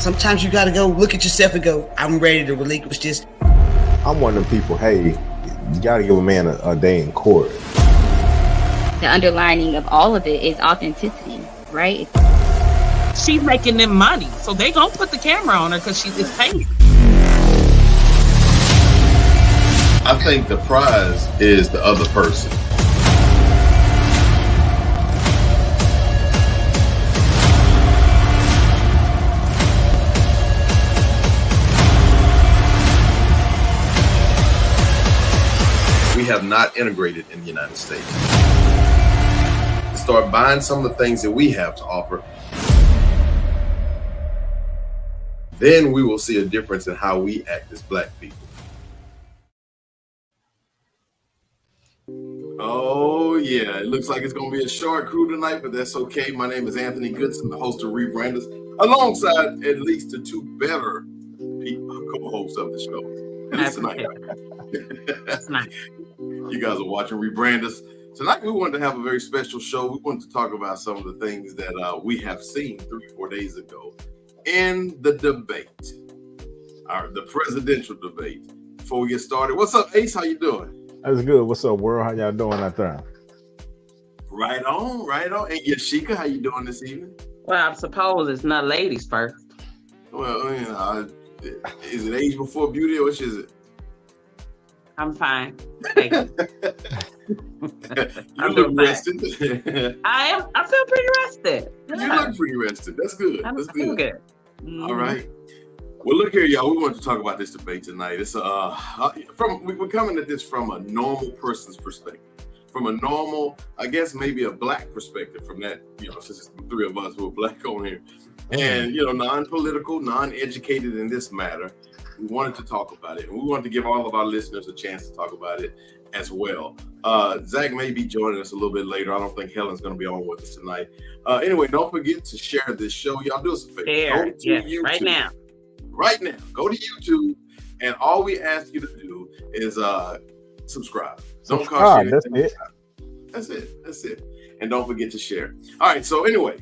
sometimes you got to go look at yourself and go, I'm ready to relinquish this. I'm one of them people, hey, you got to give a man a day in court. The underlining of all of it is authenticity, right? She's making them money, so they gonna put the camera on her because she's paid. I think the prize is the other person. We have not integrated in the United States. Start buying some of the things that we have to offer. Then we will see a difference in how we act as Black people. Oh yeah, it looks like it's gonna be a short crew tonight, but that's okay. My name is Anthony Goodson, the host of rebrandUS, alongside at least the two better co-hosts of the show. At least tonight. That's nice. You guys are watching rebrandUS. Tonight we wanted to have a very special show. We wanted to talk about some of the things that we have seen 3-4 days ago in the debate, the presidential debate. Before we get started, what's up, Ace? How you doing? That's good. What's up, world? How y'all doing out there? Right on, right on. And Yashika, how you doing this evening? Well, I suppose it's not ladies first. Well, you know, is it age before beauty, or which is it? I'm fine. Thank you. You look rested. I feel pretty rested. You look pretty rested. That's good. That's good. Good. Mm-hmm. All right. Well, look here, y'all. We want to talk about this debate tonight. It's we're coming at this from a normal person's perspective, from a normal, I guess maybe a Black perspective. From that, since it's the three of us who are Black on here, and non-political, non-educated in this matter. We wanted to talk about it, and we wanted to give all of our listeners a chance to talk about it as well. Zach may be joining us a little bit later. I don't think Helen's going to be on with us tonight. Anyway, don't forget to share this show. Y'all do us a favor. Yes, right now. Right now, go to YouTube, and all we ask you to do is subscribe. Don't cost you anything. That's it. And don't forget to share. All right, so anyway,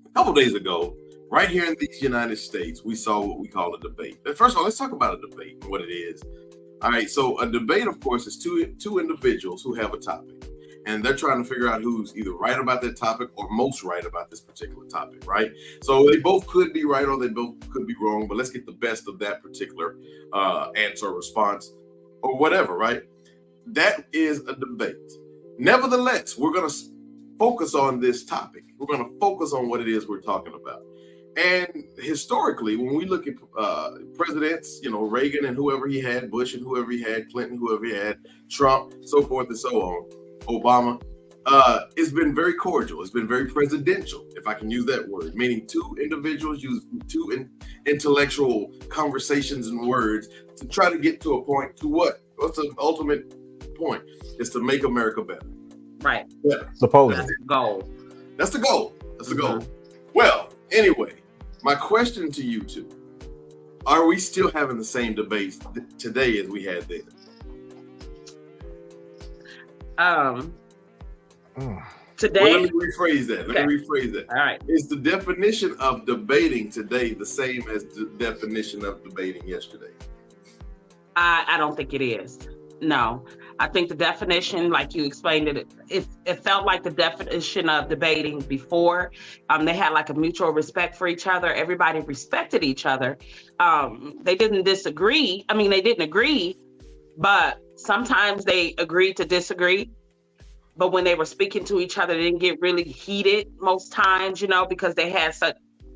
a couple days ago, right here in the United States, we saw what we call a debate. But first of all, let's talk about a debate and what it is. All right, so a debate, of course, is two individuals who have a topic, and they're trying to figure out who's either right about that topic or most right about this particular topic, right? So they both could be right or they both could be wrong, but let's get the best of that particular answer or response or whatever, right? That is a debate. Nevertheless, we're going to focus on this topic. We're going to focus on what it is we're talking about. And historically, when we look at presidents, Reagan and whoever he had, Bush and whoever he had, Clinton, whoever he had, Trump, so forth and so on, Obama, it's been very cordial. It's been very presidential, if I can use that word, meaning two individuals use two intellectual conversations and words to try to get to a point to what? What's the ultimate point? Is to make America better. Right. Better. Supposedly. That's the goal. That's the goal. That's the goal. Well, anyway, my question to you two, are we still having the same debates today as we had then? Today. Well, let me rephrase that. All right. Is the definition of debating today the same as the definition of debating yesterday? I don't think it is. No. I think the definition, like you explained it felt like the definition of debating before. They had like a mutual respect for each other. Everybody respected each other. They didn't disagree. I mean, they didn't agree, but sometimes they agreed to disagree. But when they were speaking to each other, they didn't get really heated most times, because they had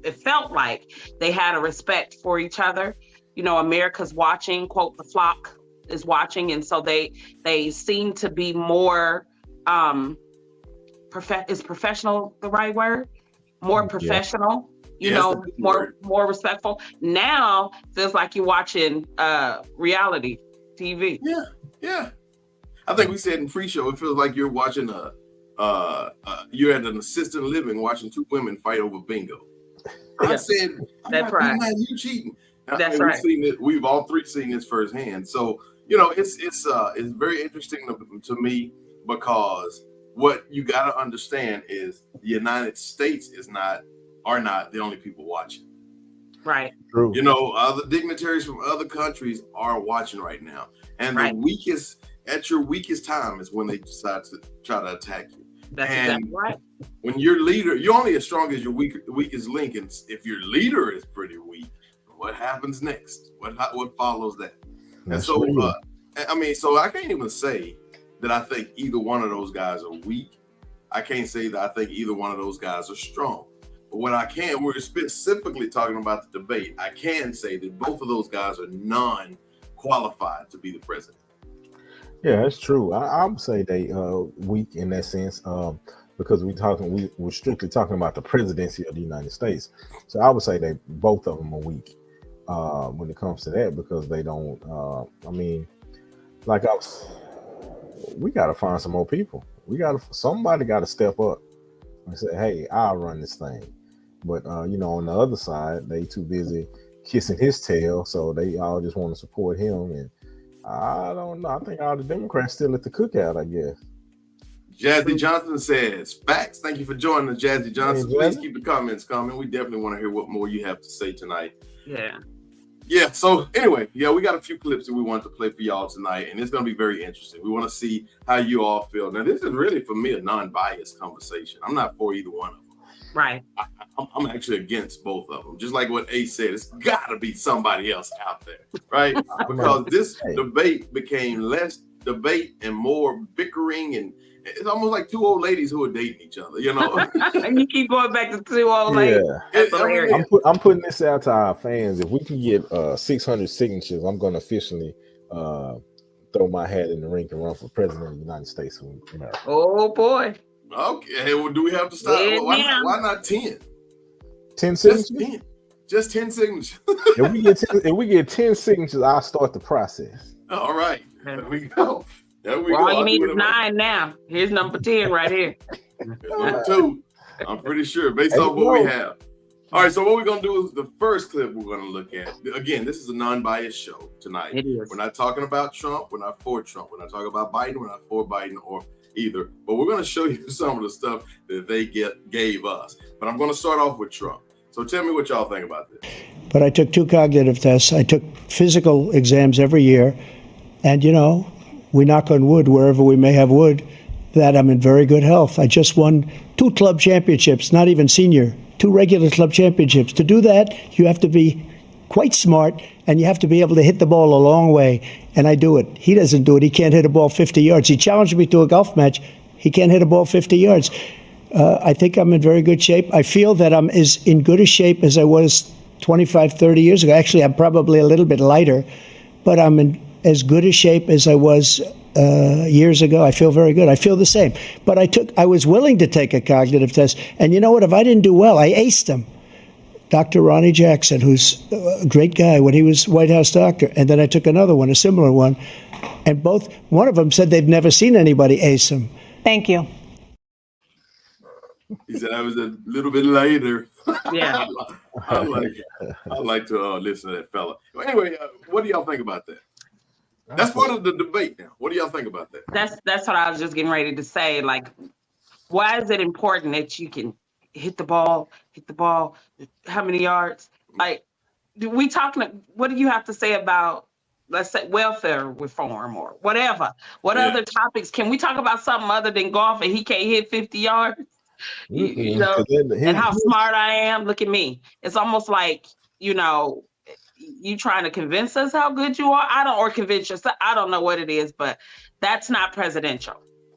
it felt like they had a respect for each other. America's watching, quote, the flock is watching. And so they seem to be more, is professional the right word? More professional, more respectful. Now feels like you're watching reality TV. Yeah. I think we said in pre-show, it feels like you're watching you're at an assisted living watching two women fight over bingo. I said, that's right. You cheating. That's right. We've all three seen this firsthand. So, it's very interesting to me, because what you got to understand is the United States are not the only people watching. Right. True. You know, other dignitaries from other countries are watching right now. And the weakest, at your weakest time is when they decide to try to attack you. That's exactly right. When your leader, you're only as strong as your weakest link. And if your leader is pretty weak, what happens next? What follows that? And so, so I can't even say that I think either one of those guys are weak. I can't say that I think either one of those guys are strong. But what I can, we're specifically talking about the debate. I can say that both of those guys are non-qualified to be the president. Yeah, that's true. I would say they weak in that sense because we're strictly talking about the presidency of the United States. So I would say they both of them are weak when it comes to that because they don't. We got to find some more people. Somebody got to step up and say, "Hey, I'll run this thing." But on the other side, they too busy kissing his tail, so they all just want to support him. And I don't know. I think all the Democrats still at the cookout, I guess. Jazzy Johnson says, "Facts." Thank you for joining us, Jazzy Johnson. Hey, please keep the comments coming. We definitely want to hear what more you have to say tonight. Yeah. So anyway, we got a few clips that we wanted to play for y'all tonight, and it's going to be very interesting. We want to see how you all feel. Now, this is really, for me, a non-biased conversation. I'm not for either one of them. Right. I'm actually against both of them. Just like what Ace said, it's got to be somebody else out there, right? Because this debate became less debate and more bickering, and it's almost like two old ladies who are dating each other, And you keep going back to two old ladies. I'm putting this out to our fans. If we can get 600 signatures, I'm going to officially throw my hat in the ring and run for president of the United States of America. Oh, boy. Okay, well, do we have to stop? Why not 10? 10 signatures? Just 10 signatures. if we get 10 signatures, I'll start the process. All right. There we go. All you need is 9 now. Here's number 10 right here. Number 2. I'm pretty sure, based on what we have. All right, so what we're going to do is the first clip we're going to look at. Again, this is a non-biased show tonight. It is. We're not talking about Trump. We're not for Trump. We're not talking about Biden. We're not for Biden or either. But we're going to show you some of the stuff that they gave us. But I'm going to start off with Trump. So tell me what y'all think about this. But I took 2 cognitive tests. I took physical exams every year. And, we knock on wood wherever we may have wood, that I'm in very good health. I just won 2 club championships, not even senior, 2 regular club championships. To do that, you have to be quite smart, and you have to be able to hit the ball a long way. And I do it. He doesn't do it. He can't hit a ball 50 yards. He challenged me to a golf match. He can't hit a ball 50 yards. I think I'm in very good shape. I feel that I'm as in good a shape as I was 25, 30 years ago. Actually, I'm probably a little bit lighter, but I'm in as good a shape as I was years ago. I feel very good. I feel the same. But I was willing to take a cognitive test. And you know what? If I didn't do well, I aced them. Dr. Ronnie Jackson, who's a great guy when he was White House doctor. And then I took another one, a similar one. And one of them said they've never seen anybody ace them. Thank you. He said I was a little bit later. Yeah. I like to listen to that fella. Well, anyway, what do y'all think about that? That's part of the debate now. What do y'all think about that? That's what I was just getting ready to say. Like, why is it important that you can hit the ball, how many yards? Like, what do you have to say about, let's say, welfare reform or whatever? What other topics? Can we talk about something other than golf and he can't hit 50 yards? And how smart I am. Look at me. It's almost like, you trying to convince us how good you are. Or convince us. I don't know what it is, but that's not presidential.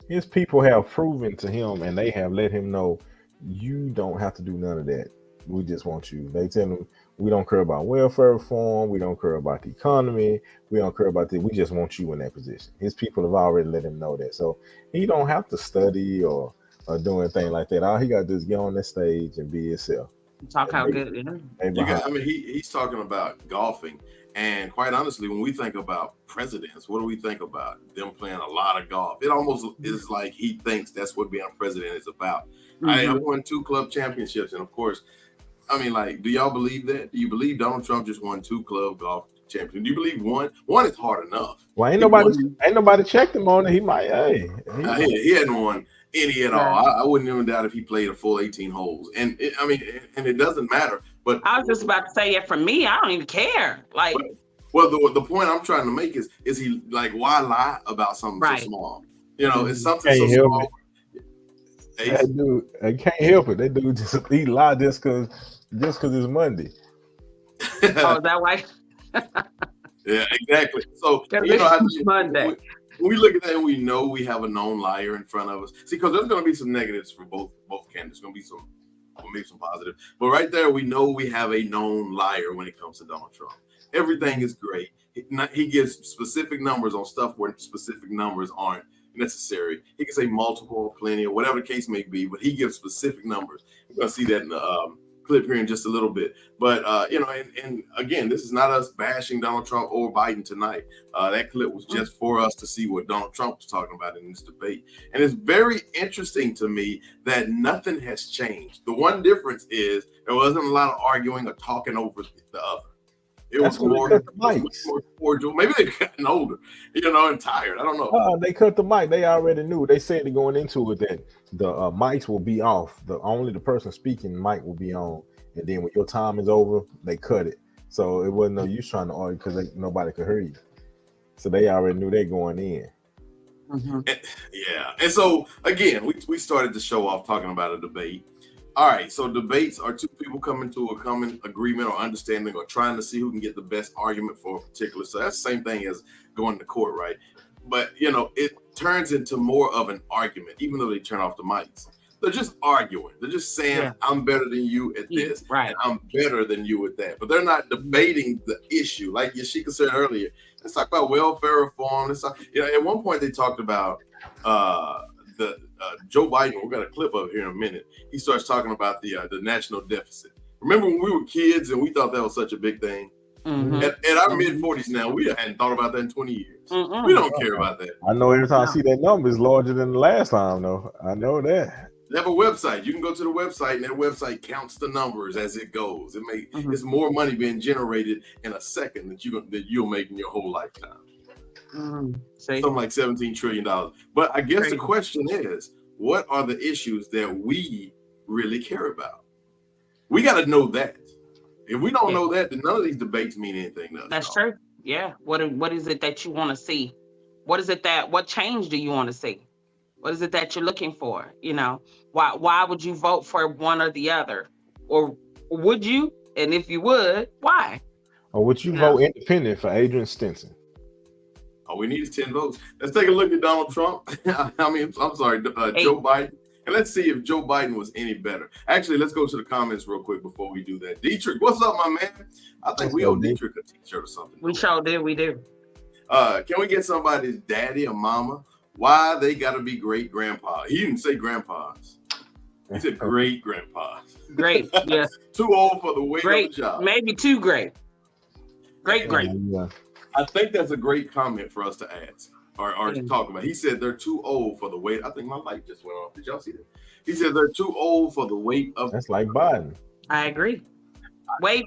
His people have proven to him, and they have let him know, you don't have to do none of that. We just want you. They tell him, we don't care about welfare reform. We don't care about the economy. We don't care about this. We just want you in that position. His people have already let him know that. So he don't have to study or do anything like that. All he got to do is get on that stage and be himself. Talk how good, he's talking about golfing. And quite honestly, when we think about presidents, what do we think about? Them playing a lot of golf. It almost is like he thinks that's what being a president is about. Mm-hmm. I won 2 club championships. And of course, do y'all believe that? Do you believe Donald Trump just won 2 club golf championships? Do you believe one? One is hard enough. Well, ain't nobody checked him on it. He might, he hadn't won any at all. I wouldn't even doubt if he played a full 18 holes. And it doesn't matter. But I was just about to say, yeah, for me, I don't even care. Like, well, the point I'm trying to make is he like, why lie about something so small? You know, it's something so small. That dude, I can't help it. That dude he lie just because it's Monday. Oh, is that why? Yeah, exactly. So you know, Monday. When we look at that and we know we have a known liar in front of us. See, because there's going to be some negatives for both candidates. There's going to be maybe some positive. But right there, we know we have a known liar when it comes to Donald Trump. Everything is great. He gives specific numbers on stuff where specific numbers aren't necessary. He can say multiple, plenty, or whatever the case may be, but he gives specific numbers. We're going to see that in the clip here in just a little bit. But, you know, and again, this is not us bashing Donald Trump or Biden tonight. That clip was just for us to see what Donald Trump was talking about in this debate. And it's very interesting to me that nothing has changed. The one difference is there wasn't a lot of arguing or talking over the other. It was more cordial. Maybe they've gotten older, you know, and tired. I don't know. They cut the mic. They already knew. They said going into it that the mics will be off. Only the person speaking mic will be on. And then when your time is over, they cut it. So it wasn't no use trying to argue because nobody could hear you. So they already knew they going in. Mm-hmm. And so again, we started the show off talking about a debate. All right, so debates are two people coming to a common agreement or understanding or trying to see who can get the best argument for a particular. So that's the same thing as going to court, right? But, you know, it turns into more of an argument, even though they turn off the mics. They're just arguing. They're just saying, I'm better than you at this, and I'm better than you at that. But they're not debating the issue. Like Yashika said earlier, let's talk about welfare reform. You know, at one point they talked about Joe Biden. We're got a clip of it here in a minute. He starts talking about the national deficit. Remember when we were kids and we thought that was such a big thing? Mm-hmm. At our mid-40s now, we hadn't thought about that in 20 years. Mm-hmm. We don't care about that. I know every time I see that number is larger than the last time, though. I know that. They have a website. You can go to the website, and that website counts the numbers as it goes. It's more money being generated in a second that you'll make in your whole lifetime. Something like $17 trillion. But I guess the question is, what are the issues that we really care about? We got to know that. If we don't know that, then none of these debates mean anything to us. That's true. Yeah. What is it that you want to see? What change do you want to see? What is it that you're looking for? You know, why would you vote for one or the other? Or would you? And if you would, why? Or would you vote independent for Adrian Stinson? All we need is 10 votes. Let's take a look at Donald Trump. Joe Biden. And let's see if Joe Biden was any better. Actually, let's go to the comments real quick before we do that. Dietrich, what's up, my man? I think we owe Dietrich a t-shirt or something. We sure do. We do. Can we get somebody's daddy or mama? Why they got to be great grandpa? He didn't say grandpas. He said great grandpas. Great, yes. Too old for the weight of the job. Maybe too great. Great. Yeah. I think that's a great comment for us to ask or to talk about. He said they're too old for the weight. I think my light just went off. Did y'all see that? He said they're too old for the weight of. That's like Biden. I agree. Way.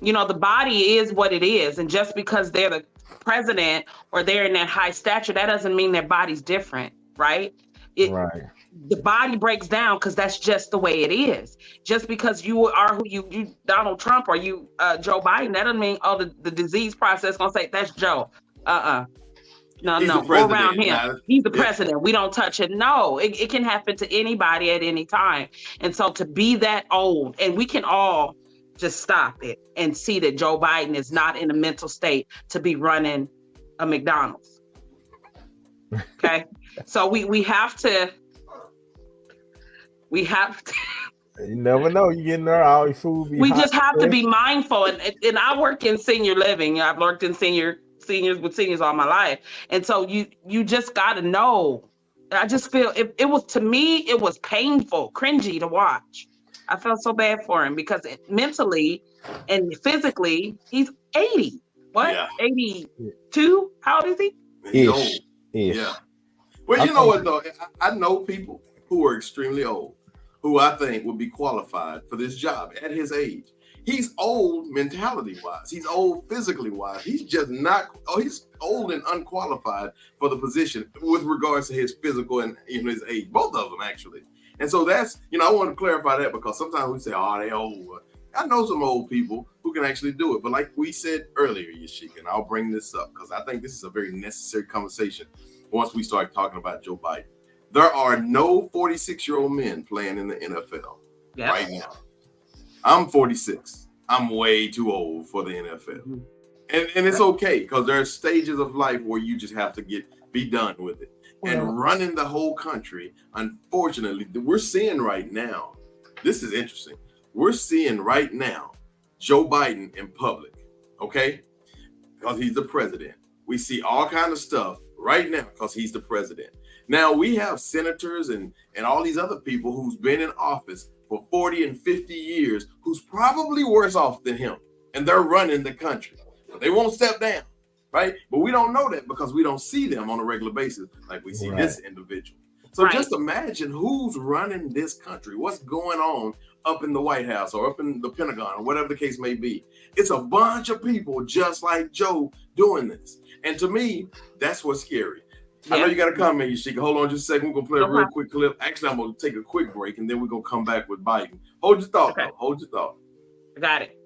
You know, the body is what it is, and just because they're the president or they're in that high stature, that doesn't mean their body's different, right? Right. The body breaks down because that's just the way it is. Just because you are who you Donald Trump or you Joe Biden, that doesn't mean the disease process gonna say that's Joe. No, go around him. He's the president. We don't touch it. No, it can happen to anybody at any time. And so to be that old, and we can all just stop it and see that Joe Biden is not in a mental state to be running a McDonald's. Okay, so we have to. You never know. You getting there, all your food. We just have to be mindful. And I work in senior living. I've worked in seniors all my life. And so you just got to know. I just feel it was painful, cringy to watch. I felt so bad for him because mentally and physically, he's 80. What? Yeah. 82? How old is he? Ish. Yeah. Well, you know what though? I know people who are extremely old, who I think would be qualified for this job at his age. He's old mentality-wise. He's old physically-wise. He's just not. He's old and unqualified for the position with regards to his physical and his age. Both of them actually. And so that's, I want to clarify that because sometimes we say, oh, they old. I know some old people who can actually do it. But like we said earlier, Yashika, and I'll bring this up because I think this is a very necessary conversation once we start talking about Joe Biden. There are no 46-year-old men playing in the NFL right now. I'm 46. I'm way too old for the NFL. Mm-hmm. And it's okay because there are stages of life where you just have to be done with it. And running the whole country, unfortunately, we're seeing right now, this is interesting. We're seeing right now Joe Biden in public, okay? Because he's the president. We see all kind of stuff right now because he's the president. Now we have senators and all these other people who's been in office for 40 and 50 years who's probably worse off than him. And they're running the country. But they won't step down, right? But we don't know that because we don't see them on a regular basis like we see this individual. So just imagine who's running this country, what's going on up in the White House or up in the Pentagon or whatever the case may be. It's a bunch of people just like Joe doing this. And to me, that's what's scary. I know you got a comment, Yashika. Hold on just a second. We're going to play a real quick clip. Actually, I'm going to take a quick break and then we're going to come back with Biden. Hold your thought, though. Hold your thought. I got it.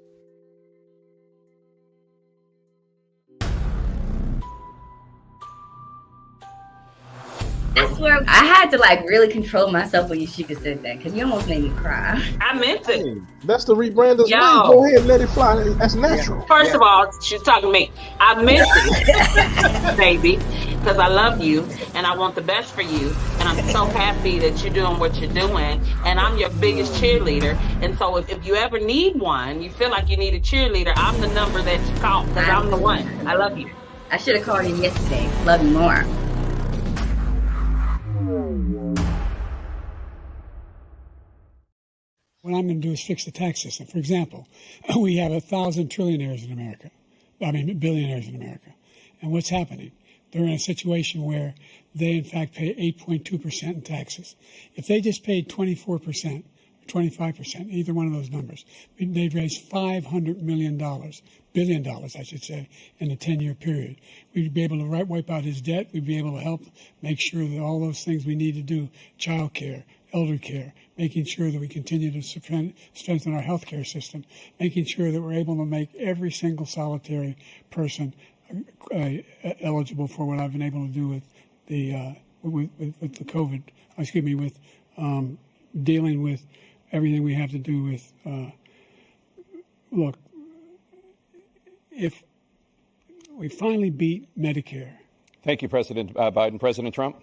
I swear, I had to really control myself when Yashika said that because you almost made me cry. I meant it. Hey, that's the rebrandUS way. Go ahead and let it fly. That's natural. First of all, she's talking to me. I meant it, baby, because I love you and I want the best for you. And I'm so happy that you're doing what you're doing. And I'm your biggest cheerleader. And so if you ever need one, you feel like you need a cheerleader, I'm the number that you call because I'm the one. I love you. I should have called him yesterday. Love you more. What I'm going to do is fix the tax system. For example, we have 1,000 trillionaires in America. Billionaires in America. And what's happening? They're in a situation where they, in fact, pay 8.2% in taxes. If they just paid 24%, 25%, either one of those numbers, they'd raise $500 billion, I should say, in a 10-year period. We'd be able to wipe out his debt. We'd be able to help make sure that all those things we need to do, child care, elder care, making sure that we continue to strengthen our healthcare system, making sure that we're able to make every single solitary person eligible for what I've been able to do with the with the COVID. With dealing with everything we have to do with. Look, if we finally beat Medicare. Thank you, President Biden. President Trump?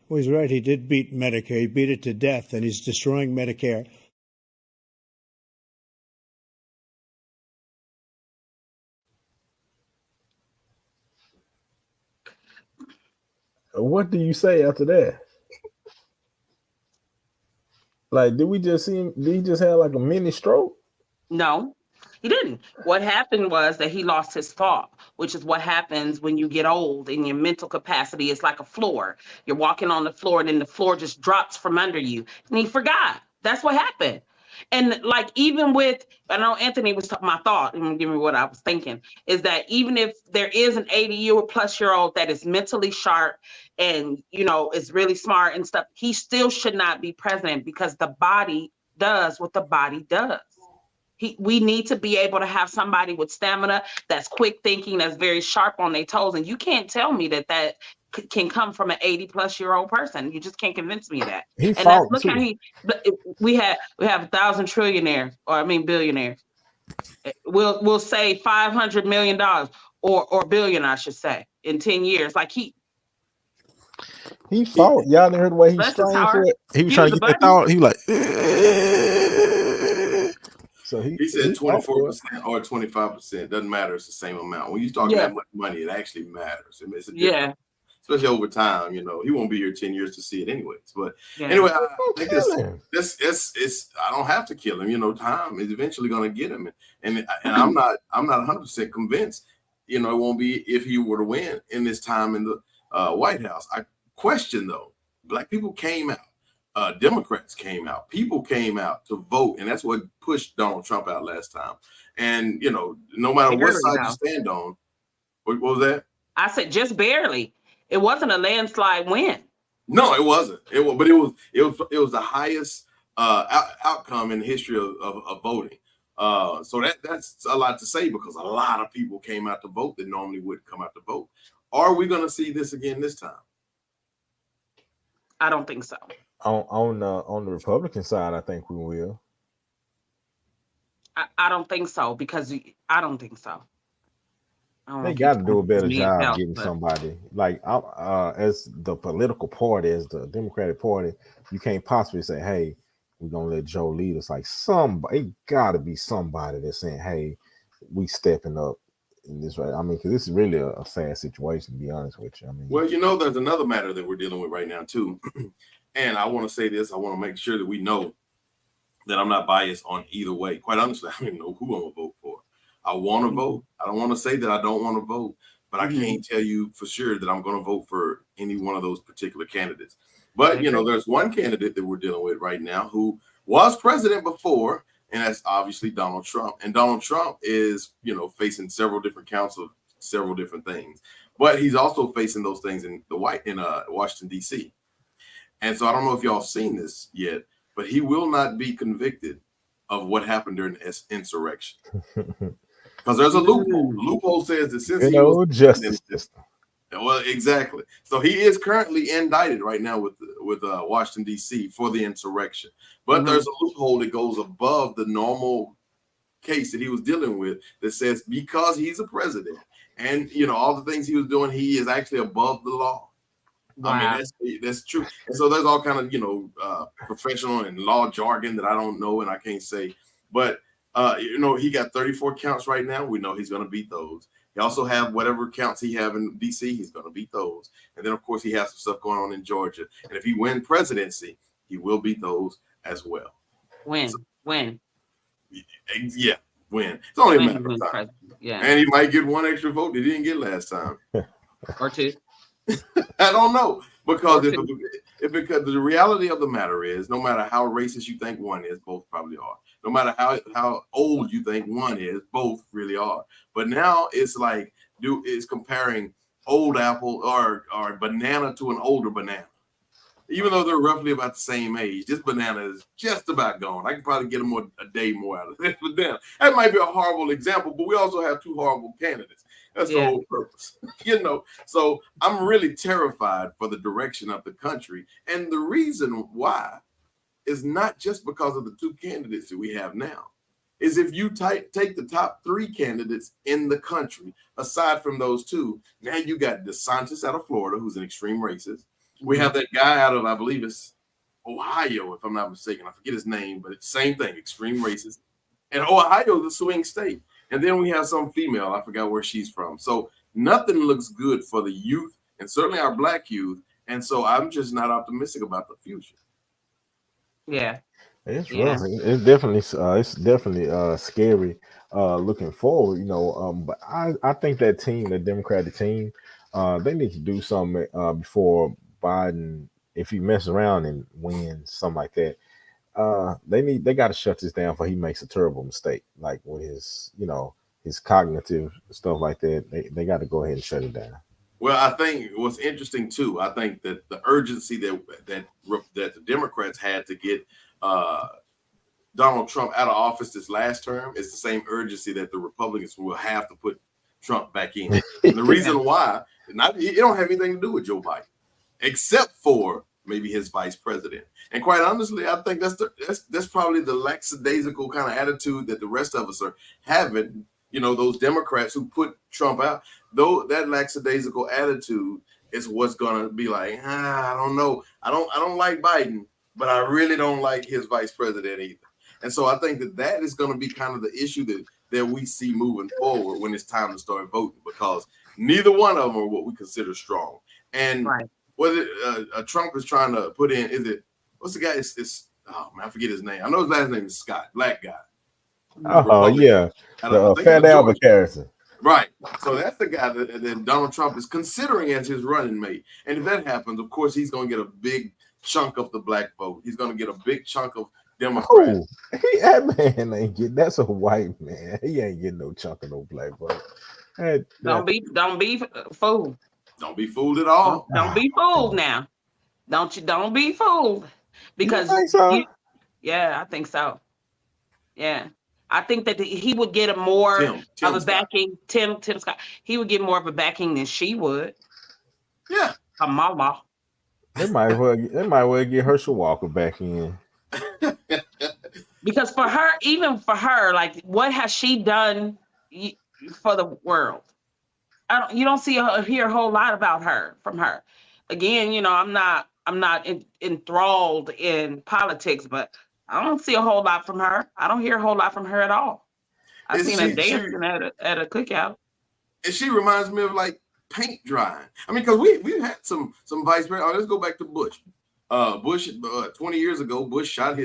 Well, he's right. He did beat Medicare. He beat it to death, and he's destroying Medicare. What do you say after that? Did we just see him? Did he just have a mini stroke? No, he didn't. What happened was that he lost his thought, which is what happens when you get old and your mental capacity is like a floor. You're walking on the floor and then the floor just drops from under you. And he forgot. That's what happened. And even with, I know Anthony was talking, my thought, and give me what I was thinking, is that even if there is an 80-year-old that is mentally sharp and, is really smart and stuff, he still should not be president because the body does what the body does. We need to be able to have somebody with stamina, that's quick thinking, that's very sharp on their toes. And you can't tell me that can come from an 80-plus-year-old person. You just can't convince me of that. We have 1,000 trillionaires, billionaires. We'll say $500 million or billion, I should say, in 10 years. He fought. Y'all didn't hear the way he strained for it. He was trying to get that thought. He was So he said 24% or 25%. Doesn't matter. It's the same amount. When you talk that much money, it actually matters. It's a difference. Especially over time, he won't be here 10 years to see it anyways. But anyway, I think it's I don't have to kill him. Time is eventually going to get him, and I'm not 100% convinced. It won't be if he were to win in this time in the White House. I question though. Black people came out, Democrats came out, people came out to vote, and that's what pushed Donald Trump out last time. And no matter what side you stand on, what was that? I said just barely. It wasn't a landslide win. No, it wasn't. It was the highest outcome in the history of voting. So that's a lot to say because a lot of people came out to vote that normally wouldn't come out to vote. Are we going to see this again this time? I don't think so. On the Republican side, I think we will. I don't think so because I don't think so. They got to do a better job getting somebody like as the political party, as the Democratic Party. You can't possibly say, "Hey, we're gonna let Joe lead us." Like somebody, it got to be somebody that's saying, "Hey, we stepping up in this way." I mean, because this is really a sad situation, to be honest with you. I mean, well, there's another matter that we're dealing with right now too, and I want to say this. I want to make sure that we know that I'm not biased on either way. Quite honestly, I don't even know who I'm gonna vote for. I want to vote. I don't want to say that I don't want to vote, but I can't tell you for sure that I'm going to vote for any one of those particular candidates. But, there's one candidate that we're dealing with right now who was president before, and that's obviously Donald Trump. And Donald Trump is, facing several different counts of several different things. But he's also facing those things in Washington, D.C. And so I don't know if y'all seen this yet, but he will not be convicted of what happened during the insurrection. Because there's a loophole. The loophole says that since he was justice system. Well, exactly. So he is currently indicted right now with Washington, D.C. for the insurrection. But there's a loophole that goes above the normal case that he was dealing with that says because he's a president and, all the things he was doing, he is actually above the law. Wow. I mean, that's true. And so there's all kind of, professional and law jargon that I don't know and I can't say. But he got 34 counts right now. We know he's going to beat those. He also have whatever counts he have in D.C. He's going to beat those. And then, of course, he has some stuff going on in Georgia. And if he wins presidency, he will beat those as well. Win. Yeah, win. It's only a matter of time. Yeah. And he might get one extra vote that he didn't get last time. Or two. I don't know. Because because the reality of the matter is, no matter how racist you think one is, both probably are. No matter how old you think one is, both really are. But now it's like it's comparing old apple or banana to an older banana. Even though they're roughly about the same age, this banana is just about gone. I can probably get a day more out of this banana. That might be a horrible example, but we also have two horrible candidates. That's the whole purpose, So I'm really terrified for the direction of the country. And the reason why is not just because of the two candidates that we have now. Is if you take the top three candidates in the country, aside from those two, now you got DeSantis out of Florida, who's an extreme racist. We have that guy out of, I believe it's Ohio, if I'm not mistaken. I forget his name, but it's the same thing, extreme racist. And Ohio is a swing state. And then we have some female, I forgot where she's from. So nothing looks good for the youth and certainly our black youth. And so I'm just not optimistic about the future. Yeah. It's rough. It's definitely scary looking forward, but I think that team, the Democratic team, they need to do something before Biden, if he messes around and wins something like that. They got to shut this down before he makes a terrible mistake, like with his his cognitive stuff like that. They got to go ahead and shut it down. Well, I think what's interesting too, I think that the urgency that the Democrats had to get Donald Trump out of office this last term is the same urgency that the Republicans will have to put Trump back in. And the reason why, it don't have anything to do with Joe Biden, except for maybe his vice president. And quite honestly, I think that's probably the lackadaisical kind of attitude that the rest of us are having. Those Democrats who put Trump out, though, that lackadaisical attitude is what's gonna be like, I don't know. I don't like Biden, but I really don't like his vice president either. And so I think that is going to be kind of the issue that we see moving forward when it's time to start voting, because neither one of them are what we consider strong. And what Trump is trying to put in, what's the guy? I forget his name. I know his last name is Scott, black guy. Oh, yeah. Fat Albert Harrison. Right. So that's the guy that Donald Trump is considering as his running mate. And if that happens, of course, he's going to get a big chunk of the black vote. He's going to get a big chunk of Democrats. That man ain't getting. That's a white man. He ain't getting no chunk of no black vote. Don't be fooled. Don't be fooled at all. Don't be fooled now. Don't be fooled. Because You think so? I think so. Yeah. I think that he would get more Tim of a Scott. backing. Tim Scott. He would get more of a backing than she would. Yeah. A mama. They might well get Herschel Walker back in. Because even for her, like, what has she done for the world? You don't hear a whole lot about her from her. Again, you know, I'm not enthralled in politics, but I don't see a whole lot from her. I don't hear a whole lot from her at all. I've seen her dancing at a cookout. And she reminds me of like paint drying. I mean, because we had some vice president. Let's go back to Bush. Bush 20 years ago, Bush shot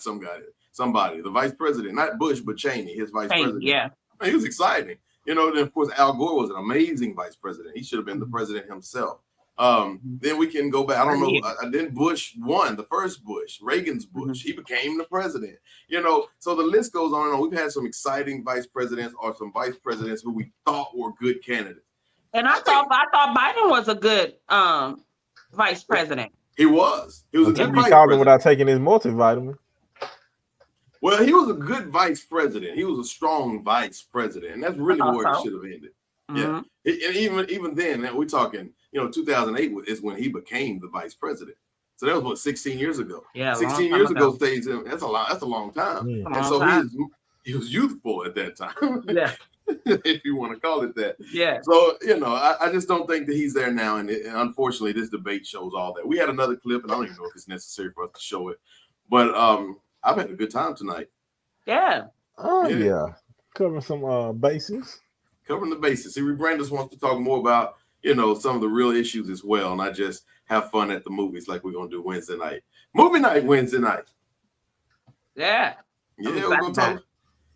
somebody, the vice president, not Bush, but Cheney, his vice president. Yeah. I mean, he was exciting. You know, then of course Al Gore was an amazing vice president. He should have been the president himself. Then we can go back. I don't know. Then Bush won, the first Bush, Reagan's Bush. He became the president. You know, so the list goes on and on. We've had some exciting vice presidents or some vice presidents who we thought were good candidates. And I thought Biden was a good vice president. He was. He was a good vice president without taking his multivitamin. Well, he was a good vice president. He was a strong vice president, and that's really where it should have ended. Mm-hmm. Yeah, and even then, we're talking, 2008 is when he became the vice president. So that was 16 years ago. Yeah, 16 years ago. That's a long time. Mm. And so he was youthful at that time. Yeah, if you want to call it that. Yeah. So I just don't think that he's there now, and unfortunately, this debate shows all that. We had another clip, and I don't even know if it's necessary for us to show it, but I've had a good time tonight. Yeah. Oh yeah. Covering some bases. Covering the bases. See, rebrandUS wants to talk more about, some of the real issues as well, not just have fun at the movies like we're gonna do Wednesday night. Movie night Wednesday night. Yeah. Yeah, we're gonna talk.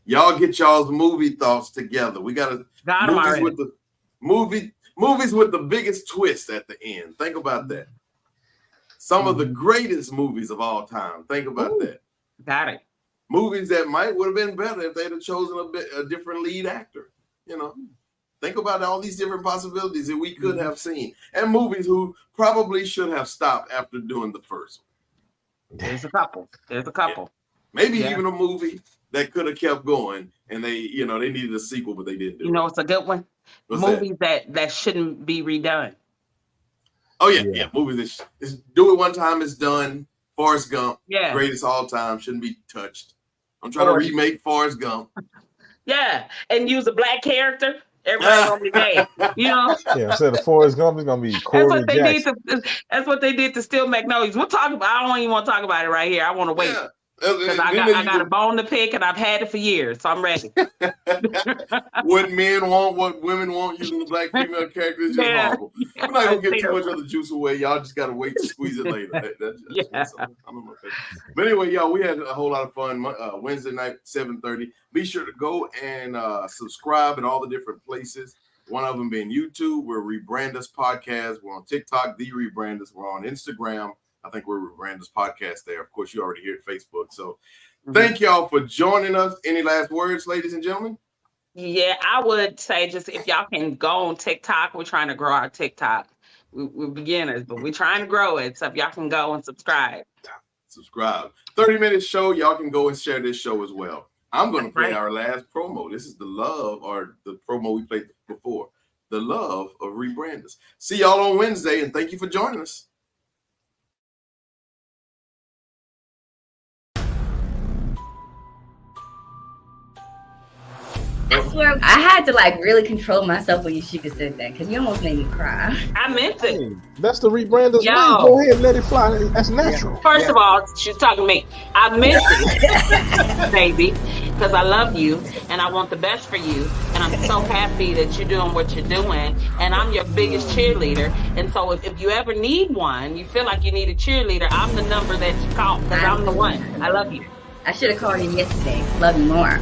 Y'all get y'all's movie thoughts together. We got movies with the biggest twist at the end. Think about that. Some of the greatest movies of all time. Think about that. Got it. Movies that would have been better if they'd have chosen a different lead actor. Think about all these different possibilities that we could have seen, and movies who probably should have stopped after doing the first one. There's a couple. Yeah. Maybe even a movie that could have kept going, and they needed a sequel, but they didn't do it. It's a good one. Movies that shouldn't be redone. Oh yeah. Movies that do it one time, it's done. Forrest Gump, greatest all time, shouldn't be touched. I'm trying to remake Forrest Gump. Yeah, and use a black character. Everybody's gonna be mad, Yeah, instead of Forrest Gump, it's gonna be Corey Jackson. That's what they did to Steel Magnolias. We'll talk about. I don't even want to talk about it right here. I want to wait because I got a bone to pick, and I've had it for years, so I'm ready. What men want, what women want, using the black female character is just awful. We're not gonna give too much of the juice away. Y'all just gotta wait to squeeze it later. That's I don't know. But anyway, y'all, we had a whole lot of fun. Wednesday night, 7:30. Be sure to go and subscribe in all the different places. One of them being YouTube. We're rebrandUS Podcast. We're on TikTok, the rebrandUS. We're on Instagram. I think we're rebrandUS Podcast there. Of course, you already hear it Facebook. So thank y'all for joining us. Any last words, ladies and gentlemen? Yeah, I would say just if y'all can go on TikTok. We're trying to grow our TikTok. We're beginners, but we're trying to grow it. So if y'all can go and subscribe. 30-minute show. Y'all can go and share this show as well. I'm going to play our last promo. This is the promo we played before. The love of rebrandUS. See y'all on Wednesday, and thank you for joining us. I swear, I had to really control myself when Yashika said that because you almost made me cry. I meant it. Hey, that's the rebrandUS way. Go ahead and let it fly. That's natural. First of all, she's talking to me. I meant it, baby, because I love you and I want the best for you. And I'm so happy that you're doing what you're doing. And I'm your biggest cheerleader. And so if you ever need one, you feel like you need a cheerleader, I'm the number that you call because I'm the one. I love you. I should have called you yesterday. Love you more.